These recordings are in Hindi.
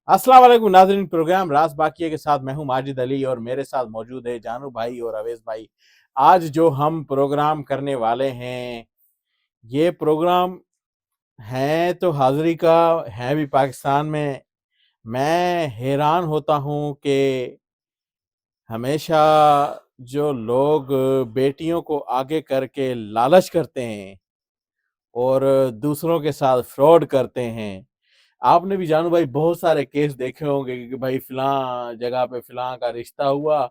अस्सलाम वालेकुम नाज़रीन। प्रोग्राम राज बाकिया के साथ मैं हूं माजिद अली और मेरे साथ मौजूद है जानू भाई और अवेश भाई। आज जो हम प्रोग्राम करने वाले हैं ये प्रोग्राम है तो हाज़िरी का है भी पाकिस्तान में। मैं हैरान होता हूं कि हमेशा जो लोग बेटियों को आगे करके लालच करते हैं और दूसरों के साथ फ्रॉड करते हैं। आपने भी जानू भाई बहुत सारे केस देखे होंगे कि भाई फिलां जगह पे फिलां का रिश्ता हुआ,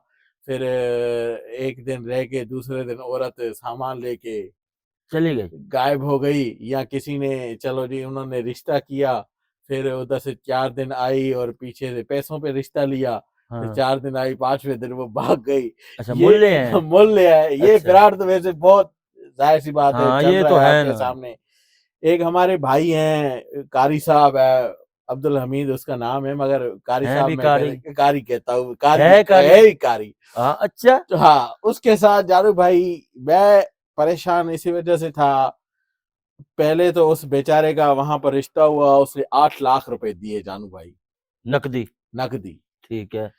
फिर एक दिन रह के दूसरे दिन औरत सामान लेके चली गई। गायब हो गई, या किसी ने चलो जी उन्होंने रिश्ता किया, फिर उधर से 4 दिन आई और पीछे से पैसों पे रिश्ता लिया, फिर हाँ। 4 दिन आई, 5वें दिन वो भाग गई। अच्छा, मूल्य ये हैं। मूल्य है, ये अच्छा। फिराड तो वैसे बहुत जाहिर सी बात है हाँ, चल ये रहा तो है है आपके ना। सामने। एक हमारे भाई हैं, कारी साहब है, अब्दुल हमीद उसका नाम है, मगर कारी है साहब भी मैं कारी। कहते कारी कहता हूँ, कारी भी है कारी। है ही कारी। हाँ, अच्छा। तो हाँ, उसके साथ जानू भाई मैं परेशान इसी वजह से था। पहले तो उस बेचारे का वहां पर रिश्ता हुआ, उसने 8 लाख रुपए दिए जानू भाई, नकदी। नकदी, ठीक है।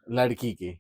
लड़की के।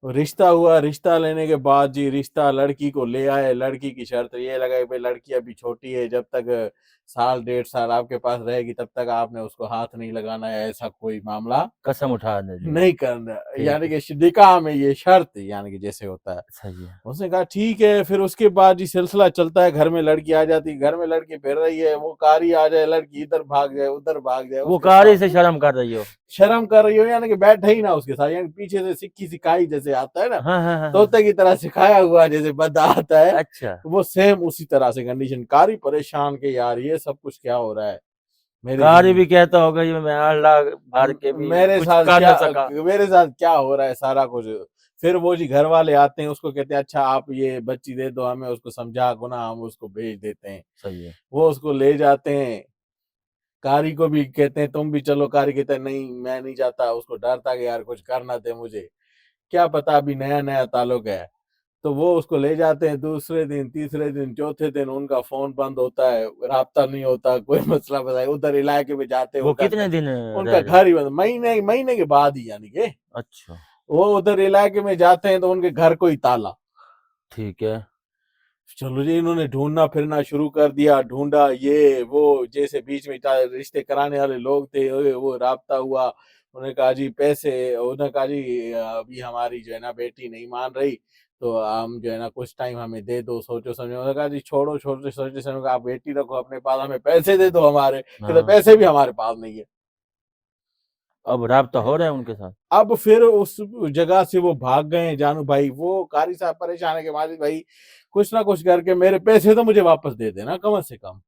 रिश्ता हुआ, रिश्ता लेने के बाद जी रिश्ता लड़की को ले आए। लड़की की शर्त ये लगाई भाई लड़की अभी छोटी है, जब तक साल 1.5 साल आपके पास रहेगी तब तक आपने उसको हाथ नहीं लगाना है, ऐसा कोई मामला कसम उठा दे दी। नहीं करना। ठीक यानी है। कि निकाह में ये शर्त, यानी कि जैसे होता है। सही है। उसने कहा ठीक है। फिर उसके बाद जी सिलसिला चलता है, घर में लड़की आ जाती है, घर में लड़की फिर रही है, वो कारी आ जाए, लड़की इधर भाग जाए उधर भाग जाए, वो उसके कारी साथ से शर्म कर रही हो। शर्म कर रही हो, यानी कि बैठे ही ना उसके साथ, यानी पीछे से सिक्की सिखाई जैसे आता है ना, हाँ हाँ हाँ हाँ। तोते की तरह सिखाया हुआ जैसे बंदा आता है, अच्छा। वो सेम उसी तरह से कंडीशन। कारी परेशान के यार ये सब कुछ क्या हो रहा है मेरी कारी भी जिंदगी, कहता होगा ये मैं 8 लाख भर के भी मेरे कुछ साथ कर क्या, न सका। मेरे साथ क्या हो रहा है सारा कुछ। फिर वो जी घर वाले आते हैं, उसको कहते हैं अच्छा आप ये बच्ची दे दो हमें, उसको समझा गुना हम उसको भेज देते हैं। सही है। वो उसको ले जाते हैं, कारी को भी कहते हैं तुम भी चलो, कारी कहता है नहीं मैं नहीं जाता, उसको डर था कि यार कुछ कर ना दे मुझे, क्या पता अभी नया नया ताल्लुक है। तो वो उसको ले जाते हैं, दूसरे दिन तीसरे दिन चौथे दिन उनका फोन बंद होता है, राब्ता नहीं होता, कोई मसला बताए, उधर इलाके में जाते हैं वो उनका कितने दिन रह उनका रहे? घर ही बंद, महीने महीने के बाद ही, यानी कि अच्छा। वो उधर इलाके में जाते हैं तो उनके घर को ही ताला। ठीक है। चलो जी इन्होंने ढूंढना फिरना शुरू कर दिया, ढूंढा ये वो, जैसे बीच में रिश्ते कराने वाले लोग थे वो राब्ता हुआ। उन्होंने कहा जी पैसे, उन्होंने कहा जी अभी हमारी जो है ना बेटी नहीं मान रही, तो हम जो है ना कुछ टाइम हमें दे दो, सोचो समझो। उन्होंने कहा जी छोड़ो, छोटे सोचे समझो, आप बेटी रखो अपने पास, हमें पैसे दे दो हमारे, कहते हाँ। पैसे भी हमारे पास नहीं है। अब राब्ता हो रहा है उनके साथ। अब फिर उस जगह से वो भाग गए जानू भाई। वो कारी साहब परेशान है कि मालिक भाई कुछ ना कुछ करके मेरे पैसे तो मुझे वापस दे देना कम से कम।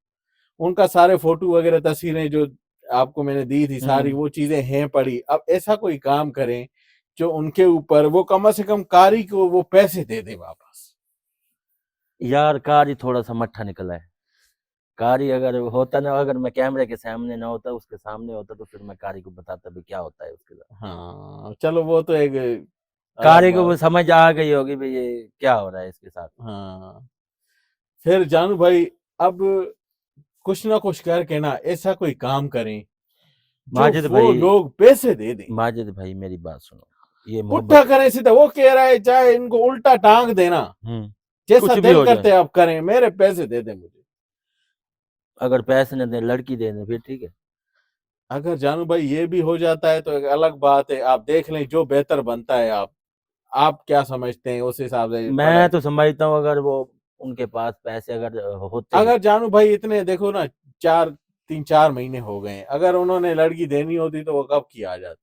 उनका सारे फोटो वगैरह तस्वीरें जो आपको मैंने दी थी सारी हम्म। वो चीजें हैं पड़ी। अब ऐसा कोई काम करें जो उनके ऊपर वो कम से कम कारी को वो पैसे दे दे वापस। यार कारी थोड़ा सा मट्ठा निकला है। कारी अगर होता ना, अगर मैं कैमरे के सामने ना होता, उसके सामने होता, तो फिर मैं कारी को बताता भी क्या होता है उसके साथ। हाँ चलो वो तो एक अलग कारी को वो बात। समझ आ गई होगी भी ये क्या हो रहा है इसके साथ। हाँ फिर जानू भाई अब कुछ ना कुछ करके ना ऐसा कोई काम करें जो माजिद वो भाई, लोग पैसे दे दें। माजिद भाई मेरी बात सुनो। ये पुट्ठा मोहब्बत। करें सीधा, वो कह रहा है चाहे इनको उल्टा टांग देना, जैसा कुछ भी दिल हो जाए। करते आप करें, मेरे पैसे दे दें मुझे। अगर पैसे न दे, लड़की दे दे, फिर ठीक है। अगर जानू भाई ये भी हो जाता है तो एक अलग बात है, आप देख लें जो बेहतर बनता है। आप क्या समझते हैं उस हिसाब से पड़ा। मैं तो समझता हूँ अगर वो उनके पास पैसे अगर होते। अगर जानू भाई इतने देखो ना, 3-4 महीने हो गए, अगर उन्होंने लड़की देनी होती तो वो कब की आ जाती।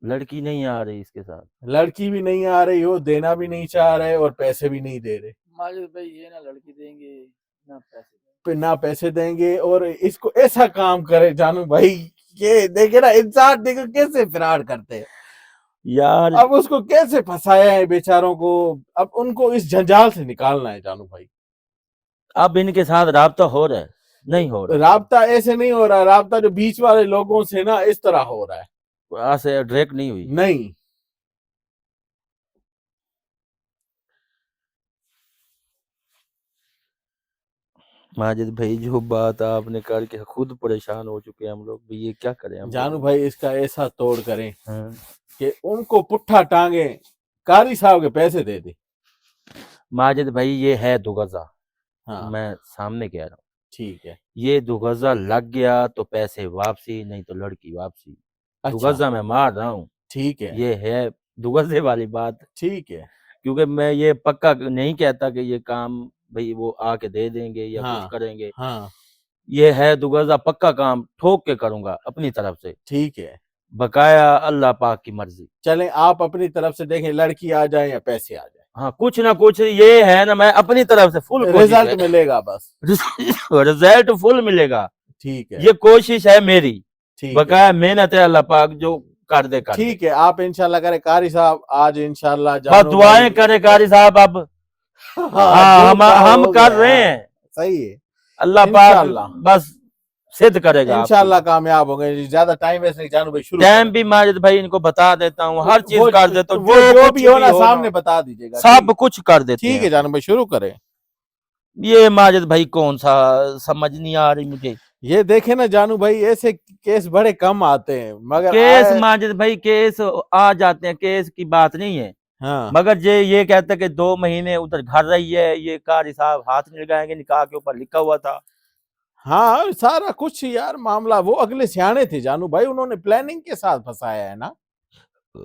लड़की नहीं आ रही इसके साथ। लड़की भी नहीं आ रही हो, देना भी नहीं चाह रहे और पैसे भी नहीं दे रहे। माजिद भाई ये ना लड़की देंगे ना पैसे देंगे। पे ना पैसे देंगे और इसको ऐसा काम करे जानू भाई, ये देखे ना इंसान, देखो कैसे फिरार करते हैं। यार अब उसको कैसे फंसाया है बेचारों को, अब उनको इस जंजाल से निकालना है जानू भाई। अब इनके साथ राब्ता हो रहा है? नहीं हो रहा। राब्ता ऐसे नहीं हो रहा, राब्ता जो बीच वाले लोगों से ना इस तरह हो रहा है। वहां से डायरेक्ट नहीं हुई। नहीं माजिद भाई जो बात आपने करके खुद परेशान हो चुके हैं हम लोग भी, ये क्या करें हम जानू लोग। भाई इसका ऐसा तोड़ करें हाँ। कि उनको पुट्ठा टांगे, कारी साहब के पैसे दे दे। माजिद भाई ये है दुगजा, हाँ मैं सामने कह रहा हूँ, ठीक है। ये दुगजा लग गया तो पैसे वापसी, नहीं तो लड़की वापसी। अच्छा दुगजा मैं मार रहा हूँ, ठीक है ये है दुगजे वाली बात। ठीक है। क्योंकि मैं ये पक्का नहीं कहता कि ये काम भाई वो आके दे देंगे या कुछ हाँ करेंगे। हाँ ये है दुगजा पक्का काम, ठोक के करूंगा अपनी तरफ से, ठीक है। बकाया अल्लाह पाक की मर्जी। चलें आप अपनी तरफ से देखें, लड़की आ जाए या पैसे आ जाए, हाँ कुछ ना कुछ ये है ना, मैं अपनी तरफ से फुल कोशिश रिजल्ट है। मिलेगा बस। रिजल्ट फुल मिलेगा, ठीक है ये कोशिश है मेरी, ठीक है बकाया मेहनत है, अल्लाह पाक जो कर दे कर दे। ठीक है। आप इंशाल्लाह करें कारी साहब, आज इंशाल्लाह बस जानू भाई। दुआएं करे कारी साहब अब। हाँ हाँ जो कहा हम हो कर गया। रहे हाँ, हैं, सही है। अल्लाह पाक इंशाल्लाह बस सिद्ध करेगा आपकी। इंशाल्लाह कामयाब होंगे। ज्यादा टाइम वेस्ट नहीं, जानू भाई शुरू टाइम करें। भी माजिद भाई इनको बता देता हूँ, हर चीज वो कर देता हूँ, वो जो जो कुछ भी हो भी ना हो सामने ना बता दीजिएगा। सब कुछ कर देते ठीक हैं। है जानू भाई शुरू करें। ये माजिद भाई कौन सा, समझ नहीं आ रही मुझे। ये देखे ना जानू भाई, ऐसे केस बड़े कम आते हैं मगर केस आए। माजिद भाई केस आ जाते हैं, केस की बात नहीं है, हाँ मगर ये कहते कि 2 महीने उधर घर रही है, ये कारी साहब हाथ नहीं लगाएंगे, निकाह के ऊपर लिखा हुआ था। हाँ सारा कुछ यार मामला, वो अगले सियाने थे जानू भाई, उन्होंने प्लानिंग के साथ फंसाया है ना। ये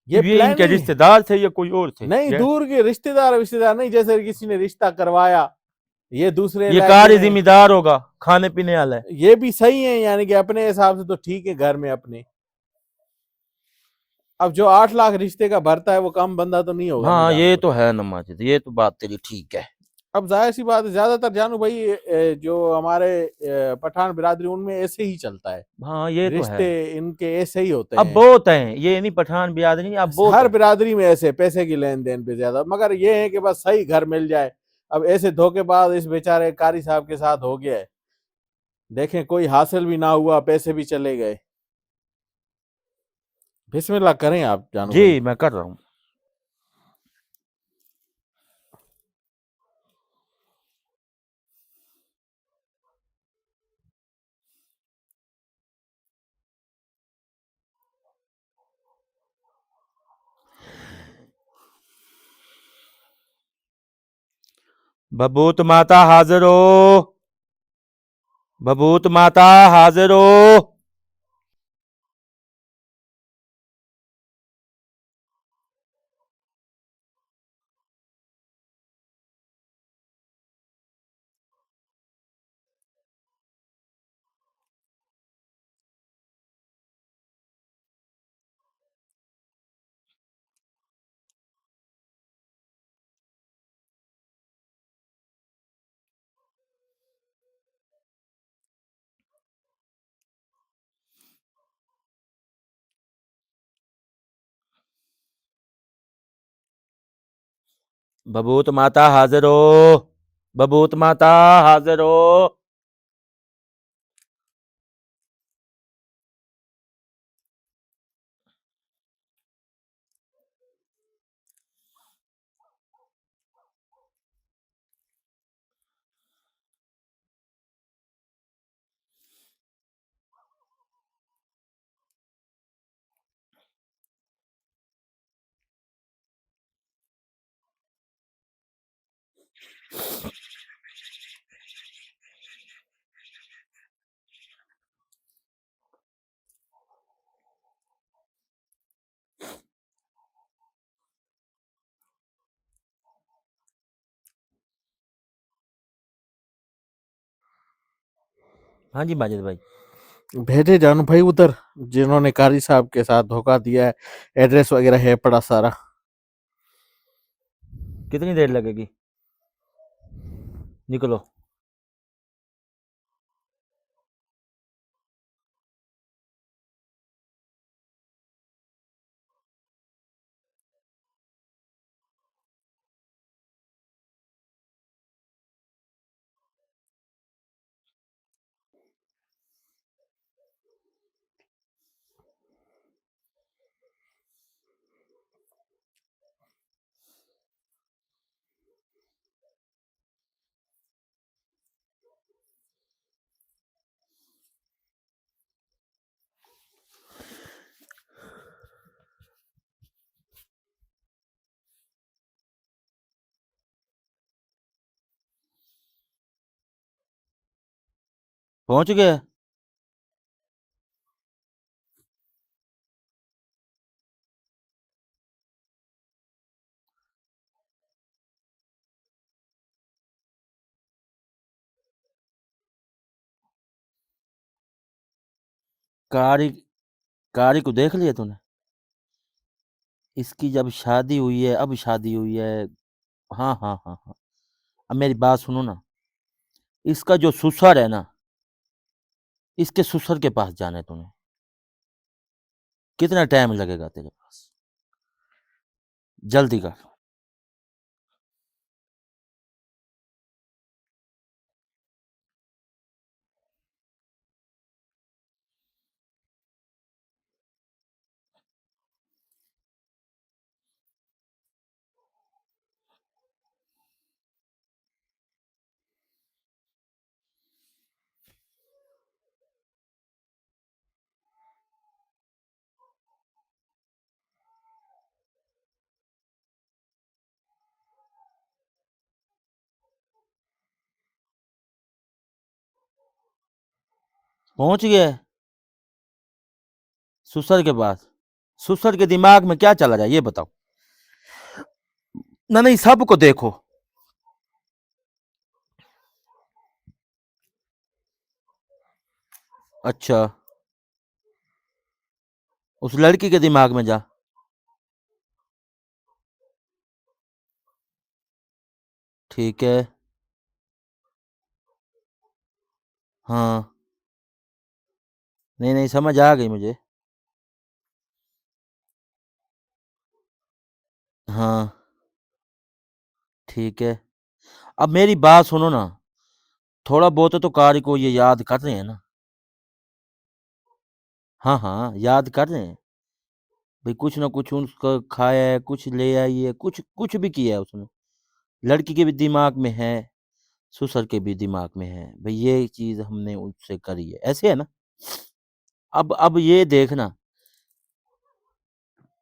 ये इनके प्लानिंग रिश्तेदार थे या कोई और थे? नहीं, दूर के रिश्तेदार रिश्तेदार नहीं, जैसे किसी ने रिश्ता करवाया, ये दूसरे ये इलाके कारी में। जिम्मेदार होगा, खाने पीने वाला है। ये भी सही है, यानी कि अपने हिसाब से तो ठीक है घर में अपने। अब जो 8 लाख रिश्ते का भरता है वो कम बंदा तो नहीं होगा ना हाँ जानू ये भाई। तो है ना माजिद, ये तो बात तेरी ठीक है। अब जाहिर सी बात है, ज्यादातर जानू भाई जो हमारे पठान बिरादरी उनमें ऐसे ही चलता है। हाँ ये तो है। रिश्ते इनके ऐसे ही होते अब हैं। बहुत हैं, ये नहीं पठान बिरादरी नहीं, अब बहुत हर है। बिरादरी में ऐसे पैसे की लेन देन पे ज्यादा, मगर ये है कि बस सही घर मिल जाए। अब ऐसे धोखेबाज इस बेचारे कारी साहब के साथ हो गया है। देखें कोई हासिल भी ना हुआ, पैसे भी चले गए। बिस्मिल्लाह करें आप जानू भाई। जी मैं कर रहा हूँ। बबूत माता हाजिर हो, बबूत माता हाजिर हो। बबूत माता हाजिर हो, बबूत माता हाजिर हो। हाँ जी माजिद भाई। भेजे जानू भाई उधर, जिन्होंने कारी साहब के साथ धोखा दिया है। एड्रेस वगैरह है पड़ा सारा। कितनी देर लगेगी? निकलो। पहुंच गए? कारी कारी को देख लिया तूने? इसकी जब शादी हुई है, अब शादी हुई है। हाँ हाँ हाँ हाँ। अब मेरी बात सुनो ना, इसका जो ससुर है ना, इसके ससुर के पास जाना है तूने। कितना टाइम लगेगा तेरे पास? जल्दी कर। पहुंच गए ससुर के पास? ससुर के दिमाग में क्या चल रहा है ये बताओ। ना नहीं, सबको देखो। अच्छा, उस लड़की के दिमाग में जा। ठीक है। हाँ। नहीं नहीं, समझ आ गई मुझे। हाँ। ठीक है। अब मेरी बात सुनो ना, थोड़ा बहुत तो कार्य को ये याद कर रहे हैं ना? हाँ हाँ, याद कर रहे हैं। भाई कुछ ना कुछ उसका खाया है, कुछ ले आई है, कुछ कुछ भी किया है उसने। लड़की के भी दिमाग में है, ससुर के भी दिमाग में है, भाई ये चीज हमने उससे करी है, ऐसे है ना? अब ये देखना।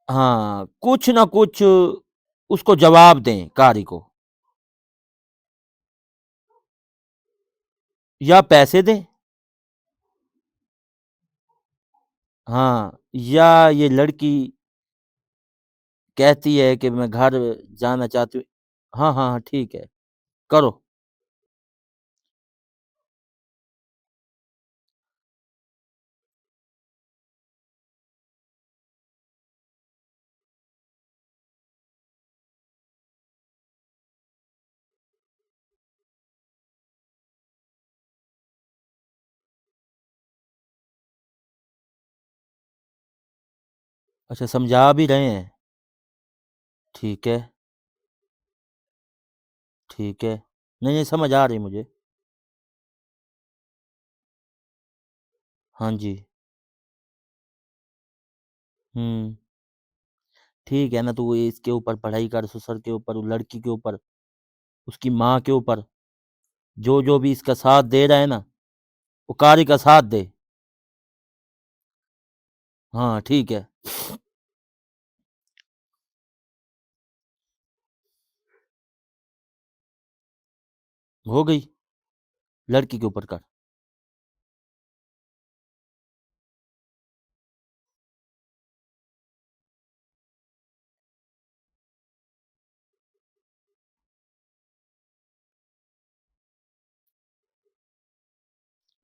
हाँ, कुछ ना कुछ उसको जवाब दें कार्य को, या पैसे दें। हाँ, या ये लड़की कहती है कि मैं घर जाना चाहती हूँ। हाँ हाँ हाँ, ठीक है, करो। अच्छा, समझा भी रहे हैं। ठीक है। ठीक है। नहीं नहीं, समझ आ रही मुझे। हाँ जी। हम्म। ठीक है ना, तू इसके ऊपर पढ़ाई कर, ससुर के ऊपर, उस लड़की के ऊपर, उसकी माँ के ऊपर, जो जो भी इसका साथ दे रहा है ना, वो कार्य का साथ दे। हाँ ठीक है। हो गई। लड़की के ऊपर कर।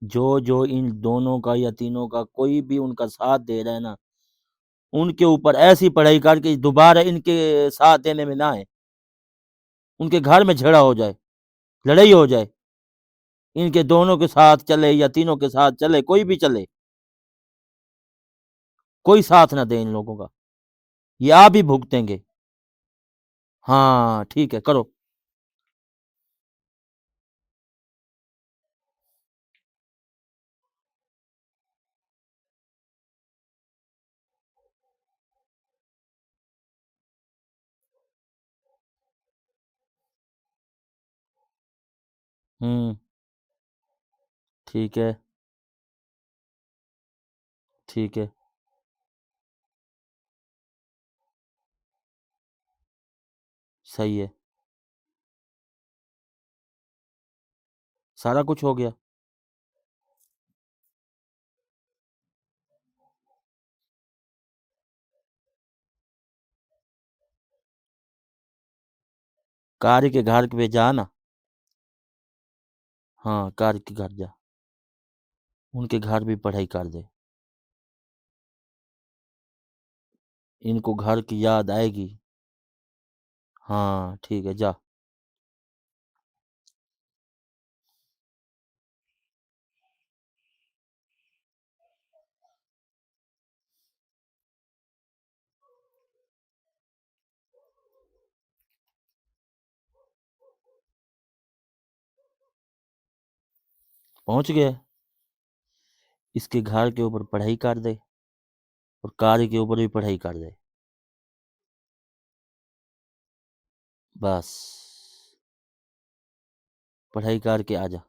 जो जो इन दोनों का या तीनों का कोई भी उनका साथ दे रहा है ना, उनके ऊपर ऐसी पढ़ाई कर कि दोबारा इनके साथ देने में ना आए, उनके घर में झगड़ा हो जाए, लड़ाई हो जाए, इनके दोनों के साथ चले या तीनों के साथ चले, कोई भी चले, कोई साथ ना दे इन लोगों का, ये आप ही भुगतेंगे। हाँ ठीक है, करो। ठीक है। ठीक है। सही है। सारा कुछ हो गया। कारी के घर पे जा ना। हाँ, कारी के घर जा, उनके घर भी पढ़ाई कर दे। इनको घर की याद आएगी। हाँ ठीक है, जा। पहुंच गए। इसके घर के ऊपर पढ़ाई कर दे और कारी के ऊपर भी पढ़ाई कर दे। बस पढ़ाई करके आ जा।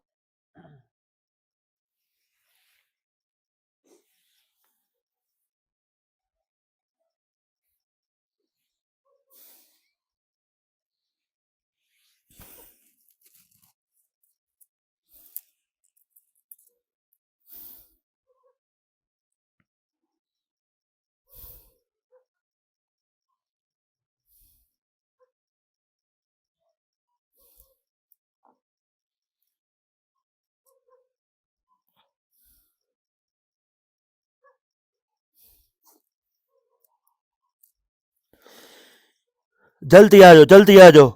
जल्दी आ जाओ, जल्दी आ जाओ।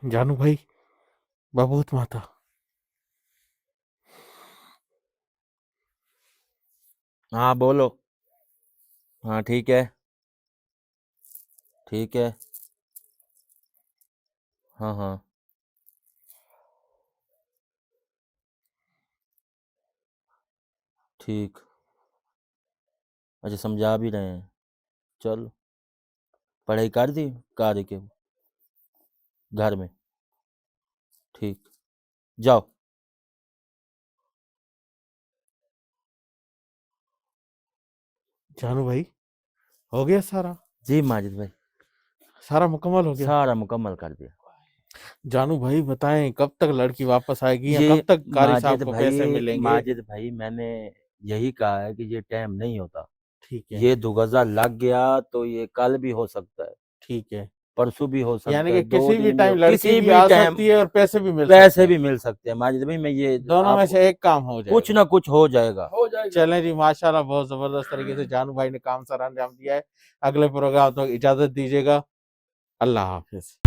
जानू भाई, बहुत माता। हाँ बोलो। हाँ ठीक है, ठीक है। हाँ हाँ ठीक। अच्छा, समझा भी रहे हैं। चलो, पढ़ाई कर दी कारी के घर में। ठीक, जाओ। जानू भाई, हो गया सारा? जी माजिद भाई, सारा मुकम्मल हो गया? सारा मुकम्मल कर दिया। जानू भाई बताएं, कब तक लड़की वापस आएगी या ये कब तक कारी साहब माजिद को भाई, पैसे मिलेंगे? माजिद भाई मैंने यही कहा है कि ये टाइम नहीं होता। ठीक है, ये दुगजा लग गया तो ये कल भी हो सकता है, ठीक है। परसों भी हो सकता यानी है, कि 2 किसी भी दिन में टाइम लड़की किसी भी भी आ टाइम सकती है और पैसे भी मिल सकते पैसे हैं। भी मिल सकते हैं। माजिद भाई मैं ये दोनों में आपको से एक काम हो कुछ जाएगा। ना कुछ हो जाएगा। हो जाएगा। चलें जी, माशाल्लाह, बहुत जबरदस्त तरीके से जानू भाई ने काम सर अंजाम दिया है। अगले प्रोग्राम तक इजाजत दीजिएगा। अल्लाह हाफिज।